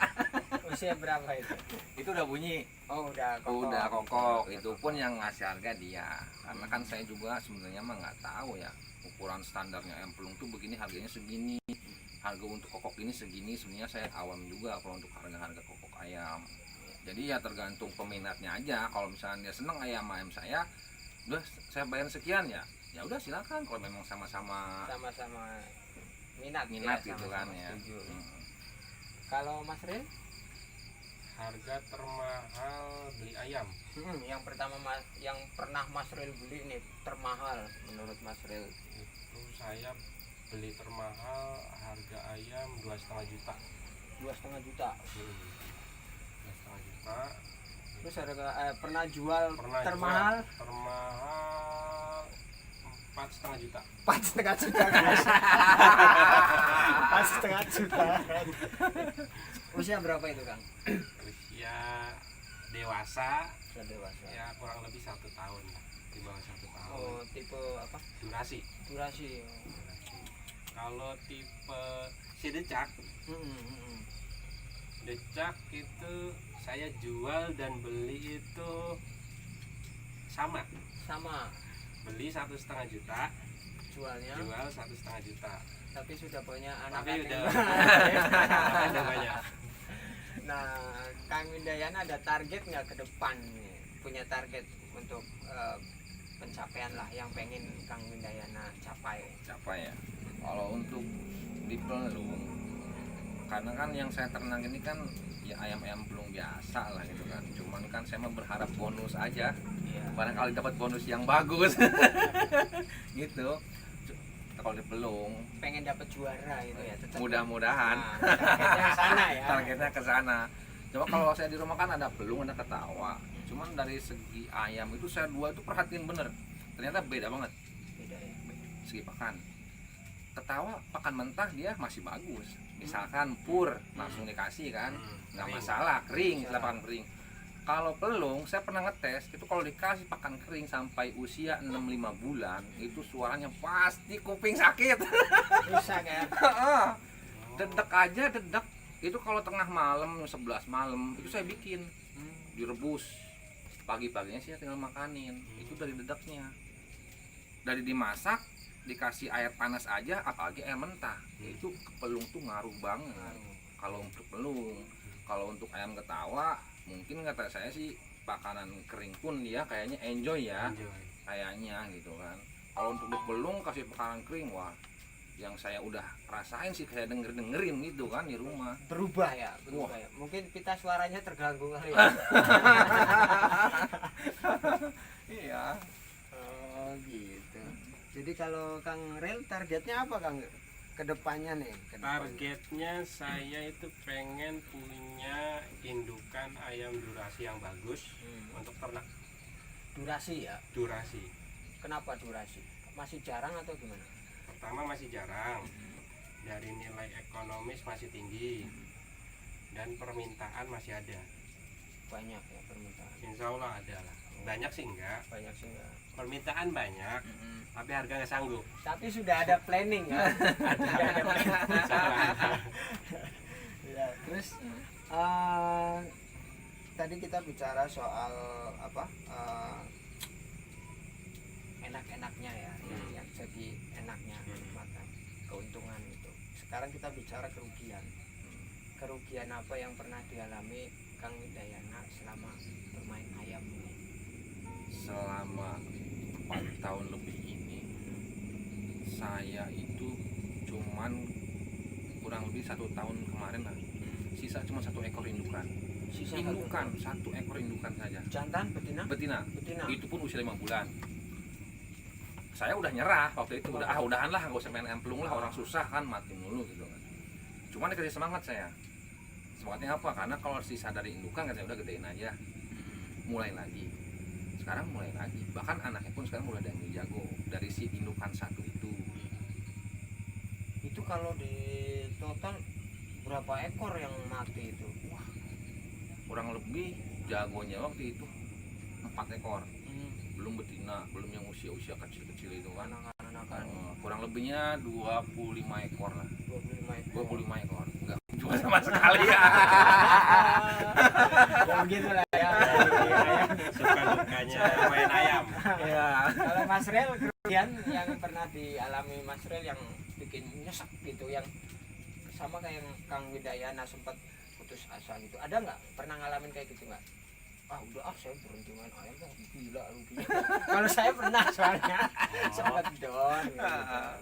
Usia berapa itu? Itu udah bunyi. Oh, udah kokoh. Udah kokok. Itu pun yang ngasih harga dia. Karena kan saya juga sebenarnya mah nggak tahu ya ukuran standarnya ayam pelung tuh begini, harganya segini. Harga untuk kokok ini segini. Sebenarnya saya awam juga kalau untuk harga-harga kokok ayam. Jadi ya tergantung peminatnya aja. Kalau misalnya dia seneng ayam saya, udah saya bayar sekian ya. Ya udah silakan kalau memang sama-sama Sama-sama minat minat ya, gitu kan sama-sama ya. setuju. Mm. Kalau Mas Ril? Harga termahal beli ayam Yang pertama yang pernah Mas Ril beli nih termahal menurut Mas Ril. itu saya beli termahal harga ayam 2,5 juta. 2,5 juta. 2,5 juta. Terus harga pernah jual Pernah termahal jual termahal 4,5 juta. 4,5 juta guys. 4,5 juta. Usia berapa itu Kang? Usia dewasa Sudah dewasa. ya kurang lebih 1 tahun lah, di bawah 1 tahun. Oh, tipe apa? Durasi. Durasi. Kalau tipe si decak, decak itu saya jual dan beli itu sama. Sama Beli 1,5 juta, jualnya, jual 1,5 juta. tapi sudah punya anak Tapi udah yang udah banyak. Nah, Kang Windayana ada target nggak ke depan nih? Punya target untuk pencapaian lah yang pengen Kang Windayana capai. Capai ya. Kalau untuk di pelung, karena kan yang saya ternak ini kan ya ayam-ayam pelung biasa lah gitu kan. Cuman kan saya mah berharap bonus aja. Iya. Barangkali dapat bonus yang bagus. Gitu. Kalau di pelung, Pengen dapat juara gitu ya. Tetap. mudah-mudahan Nah, targetnya ke sana ya. targetnya ke sana. Coba kalau saya di rumah kan ada pelung, ada ketawa. Cuman dari segi ayam itu saya dua itu perhatiin bener. Ternyata beda banget Beda ya. segi pakan. Ketawa pakan mentah dia masih bagus. Misalkan pur langsung dikasih kan, nggak Kering. masalah, kering, Masalah. lapangan kering. Kalau pelung, saya pernah ngetes, itu kalau dikasih pakan kering sampai usia 65 bulan, itu suaranya pasti kuping sakit. Rusak ya. Dedek aja, dedek. Itu kalau tengah malam, 11 malam, itu saya bikin. Direbus. Pagi-paginya sih tinggal makanin. Itu dari dedeknya. Dari dimasak, dikasih air panas aja, apalagi air mentah. Itu ke pelung tuh ngaruh banget. Kalau untuk pelung, kalau untuk ayam ketawa, mungkin kata saya sih pakanan kering pun dia kayaknya enjoy ya, Enjoy. kayaknya gitu kan. Kalau untuk di pelung kasih pakanan kering, wah, yang saya udah rasain sih kayak dengerin gitu kan di rumah. Berubah ya, berubah Wah. ya. Mungkin pita suaranya terganggu kali ya. Iya. Oh gitu. Jadi kalau Kang Rel targetnya apa Kang? Kedepannya nih. Targetnya saya itu pengen punya indukan ayam durasi yang bagus untuk ternak. Durasi ya. Durasi. Kenapa durasi? Masih jarang atau gimana? Pertama masih jarang, dari nilai ekonomis masih tinggi, dan permintaan masih ada. Banyak ya permintaan. Insya Allah ada lah. Banyak sih enggak, Banyak sih enggak. permintaan banyak, tapi harga nggak sanggup. Tapi sudah ada planning ya. Sudah ada planning. Ya, terus tadi kita bicara soal apa? Enak-enaknya ya, yang jadi enaknya mata keuntungan itu. Sekarang kita bicara kerugian. Kerugian apa yang pernah dialami Kang Widayana selama bermain ayam ini? Selama 4 tahun lebih ini saya itu cuman kurang lebih 1 tahun kemarin lah, sisa cuma 1 ekor indukan. Sisa Indukan, 1 ekor indukan saja. jantan, betina? Betina. Betina. Itu pun usia 5 bulan. Saya udah nyerah waktu itu, udahan lah, gak usah main emplung lah, orang susah kan, mati mulu gitu kan. Cuman dikasih semangat saya. Semangatnya apa? Karena kalau sisa dari indukan kan saya udah gedein aja, mulai lagi. Sekarang mulai lagi, bahkan anaknya pun sekarang mulai ada yang jago dari si indukan 1 itu. Itu kalau di total berapa ekor yang mati itu? Wah, kurang lebih jagonya waktu itu 4 ekor, belum betina, belum yang usia kecil-kecil itu kan. Anak-anak Kurang lebihnya 25 ekor lah. 25 ekor. 25 ekor, enggak jual sama sekali ya. Ya begitu lah ya. Suka dukanya main ayam. Ya. Kalau Mas Rel, kerugian yang pernah dialami Mas Rel yang bikin nyesek gitu, yang sama kayak yang Kang Widayana sempat putus asa gitu, ada nggak? Pernah ngalamin kayak gitu nggak? Udah saya berhenti main ayam, gila ruginya. Kalau saya pernah soalnya sempat down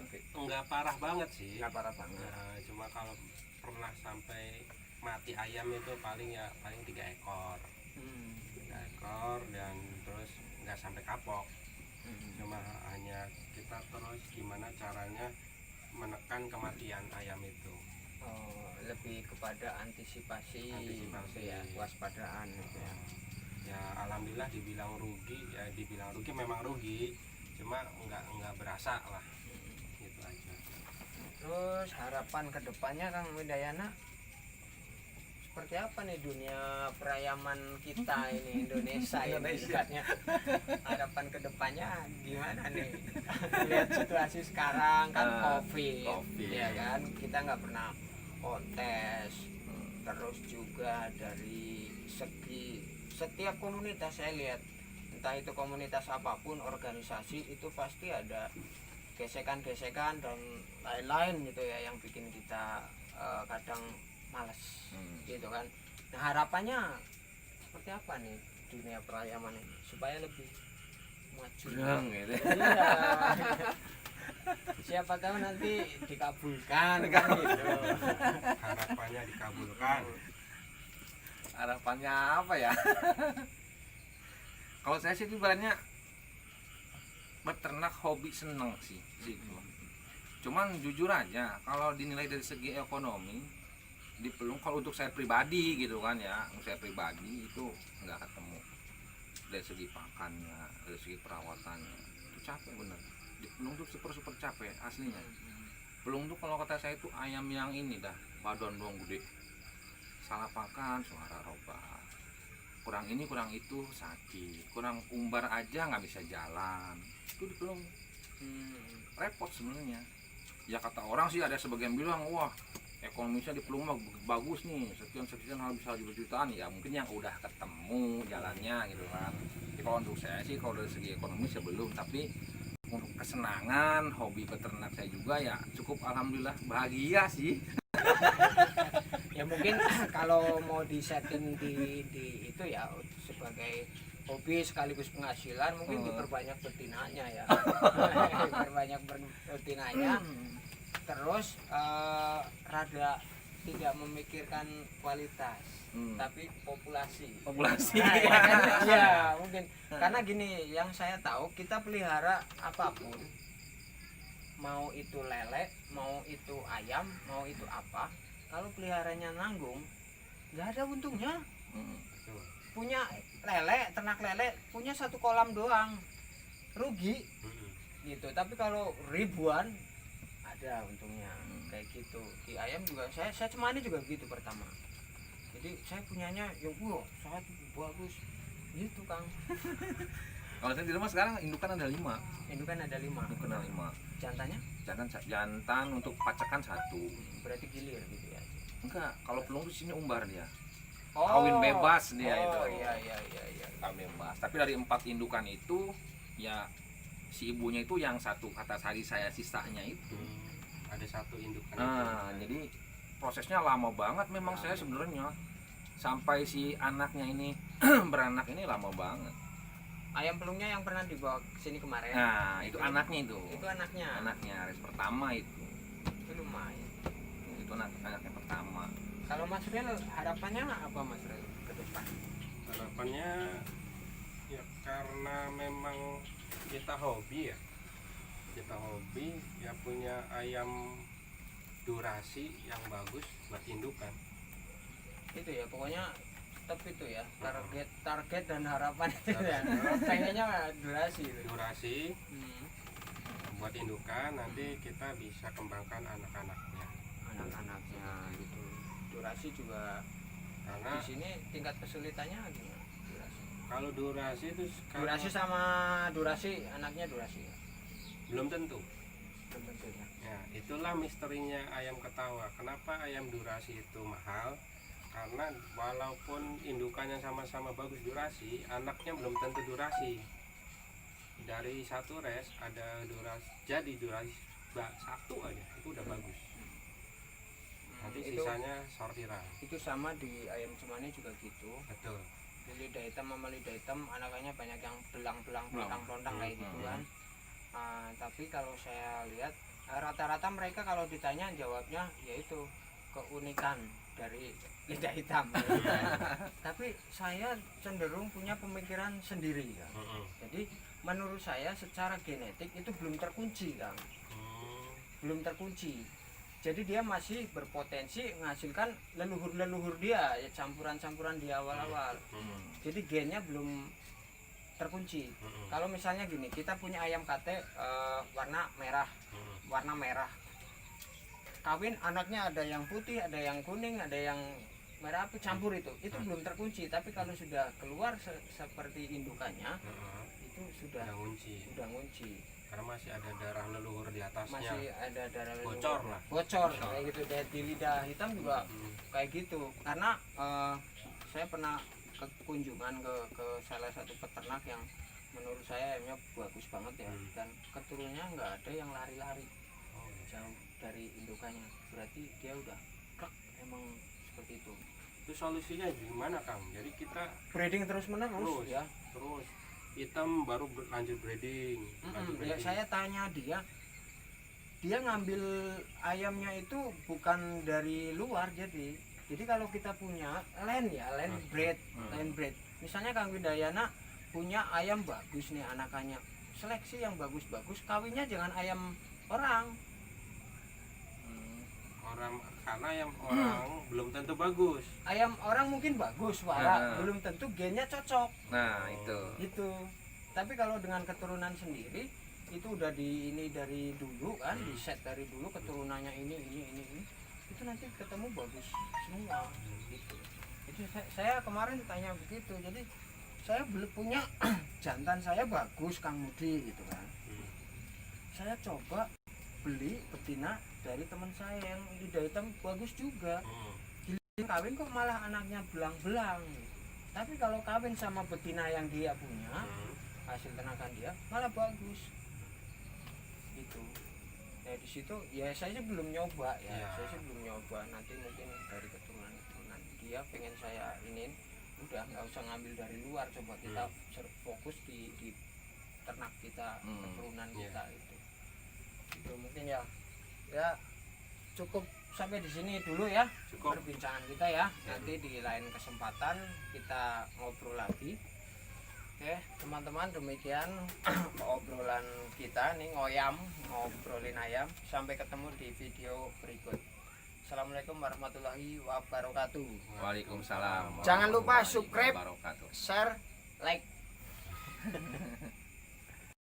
gitu. Enggak parah banget sih. Nggak parah banget. Nah, cuma kalau pernah sampai mati ayam itu paling 3 ekor. 3 ekor dan terus nggak sampai kapok. Cuma hanya kita terus gimana caranya menekan kematian ayam itu. Lebih kepada antisipasi ya, waspadaan gitu ya. Ya alhamdulillah dibilang rugi, ya dibilang rugi memang rugi, cuma nggak berasa lah, gitu aja. Terus harapan kedepannya Kang Widayana seperti apa nih dunia perayaman kita ini, Indonesia ini ibaratnya. Harapan kedepannya gimana nih? Lihat situasi sekarang kan COVID. Ya kan, kita nggak pernah kontes. Terus juga dari segi setiap komunitas saya lihat, entah itu komunitas apapun, organisasi, itu pasti ada gesekan-gesekan dan lain-lain gitu ya, yang bikin kita kadang males gitu kan. Nah harapannya seperti apa nih dunia perayaman ini supaya lebih maju Gitu. Iya. Siapa tahu nanti dikabulkan kan gitu. Harapannya dikabulkan. Harapannya apa ya? Kalau saya sih ibaratnya beternak hobi, seneng sih gitu. Cuman jujur aja, kalau dinilai dari segi ekonomi di Pelung, kalau untuk saya pribadi gitu kan ya, untuk saya pribadi itu nggak ketemu dari segi pakannya, dari segi perawatannya, itu capek bener. Di Pelung tuh super capek aslinya. Pelung tuh kalau kata saya itu ayam yang ini dah, badan doang gede, salah pakan suara robah, kurang ini kurang itu sakit, kurang umbar aja nggak bisa jalan, itu di Pelung repot sebenarnya. Ya kata orang sih, ada sebagian bilang wah ekonomisnya di Pelung mah bagus nih, sekian harus bisa jutaan. Ya mungkin yang udah ketemu jalannya gitu kan. Jadi kalau untuk saya sih, kalau dari segi ekonomi saya belum, tapi untuk kesenangan hobi peternak saya juga ya cukup, alhamdulillah bahagia sih. Ya mungkin kalau mau disetting di itu ya sebagai hobi sekaligus penghasilan, mungkin diperbanyak betinanya ya. Diperbanyak betinanya, terus rada tidak memikirkan kualitas, tapi populasi. Nah, ya kan? Ya mungkin karena gini, yang saya tahu, kita pelihara apapun, mau itu lele, mau itu ayam, mau itu apa, kalau peliharanya nanggung, nggak ada untungnya. Punya lele, ternak lele, punya 1 kolam doang, rugi gitu. Tapi kalau ribuan, ada untungnya. Kayak gitu. Di ayam juga saya cemani juga begitu pertama. Jadi saya punyanya yang satu bagus gitu Kang. Kalau saya di rumah sekarang indukan ada 5. Indukan ada 5. Indukan ada 5. Jantannya Jantan untuk pacakan 1. berarti gilir gitu ya. Enggak, kalau pelung di sini umbar dia. Oh, Kawin bebas dia itu. Iya. Kawin bebas. Tapi dari 4 indukan itu ya si ibunya itu yang satu kata tadi saya sisanya itu. Ada 1 indukan. Nah, jadi prosesnya lama banget memang saya sebenarnya. Sampai si anaknya ini beranak ini lama banget. Ayam pelungnya yang pernah dibawa ke sini kemarin. Nah, itu anaknya itu. Itu anaknya. Anaknya res pertama itu. Itu lumayan. Itu anaknya pertama. Kalau Mas Ril harapannya apa Mas Ril ke depan? Harapannya ya karena memang kita hobi ya punya ayam durasi yang bagus buat indukan. Itu ya pokoknya tetap itu ya target dan harapan itu ya. Pengennya durasi itu. Durasi buat indukan, nanti kita bisa kembangkan anak-anaknya gitu. Durasi juga karena di sini tingkat kesulitannya gimana? kalau durasi itu Durasi sama durasi anaknya durasi ya? belum tentu. Belum tentu ya. Ya, itulah misterinya ayam ketawa. Kenapa ayam durasi itu mahal? Karena walaupun indukannya sama-sama bagus durasi, anaknya belum tentu durasi. Dari 1 res ada durasi, jadi durasi 1 aja itu udah bagus. Nanti sisanya sortiran. Itu sama di ayam cemani juga gitu. Betul. Lidah hitam sama lidah hitam anakannya banyak yang belang-belang pelontang-pelontang kayak gitu kan. Tapi kalau saya lihat rata-rata mereka kalau ditanya jawabnya yaitu keunikan dari lidah hitam. Tapi saya cenderung punya pemikiran sendiri ya. Jadi menurut saya secara genetik itu belum terkunci Kang. Belum terkunci. Jadi dia masih berpotensi menghasilkan leluhur-leluhur dia ya, campuran-campuran di awal-awal. Jadi gennya belum terkunci. Kalau misalnya gini, kita punya ayam kate warna merah. Kawin anaknya ada yang putih, ada yang kuning, ada yang merah api campur itu belum terkunci. Tapi kalau sudah keluar seperti indukannya itu sudah ngunci. Karena masih ada darah leluhur di atasnya. Masih ada darah leluhur. Bocor Kayak gitu. Di lidah hitam juga kayak gitu. Karena saya pernah kunjungan ke salah satu peternak yang menurut saya ayamnya bagus banget ya, dan keturunannya nggak ada yang lari-lari jauh dari indukannya. Berarti dia udah emang seperti itu. Itu solusinya gimana Kang? Jadi kita breeding terus menerus ya. Terus hitam baru lanjut breeding. Ya saya tanya dia ngambil ayamnya itu bukan dari luar. Jadi kalau kita punya land breed, misalnya Kang Widayana punya ayam bagus nih anakannya, seleksi yang bagus-bagus, kawinnya jangan ayam orang. Karena ayam orang belum tentu bagus. Ayam orang mungkin bagus belum tentu gennya cocok. Nah itu Tapi kalau dengan keturunan sendiri itu udah dari dulu kan, di set dari dulu keturunannya ini itu nanti ketemu bagus semua gitu. Itu saya kemarin tanya begitu. Jadi saya belum punya jantan saya bagus Kang Mudi gitu kan. Saya coba beli betina dari teman saya yang lidah hitam bagus juga. Kawin kok malah anaknya belang-belang. Tapi kalau kawin sama betina yang dia punya, hasil ternakan dia malah bagus gitu. Ya di situ ya saya sih belum nyoba nanti mungkin dari keturunan dia pengen saya udah nggak usah ngambil dari luar, coba kita fokus di ternak kita, keturunan kita itu mungkin ya cukup sampai di sini dulu ya perbincangan kita ya. Nanti di lain kesempatan kita ngobrol lagi. Oke teman-teman, demikian obrolan kita nih ngobrolin ayam. Sampai ketemu di video berikut. Assalamualaikum warahmatullahi wabarakatuh. Waalaikumsalam. Jangan lupa subscribe, share, like.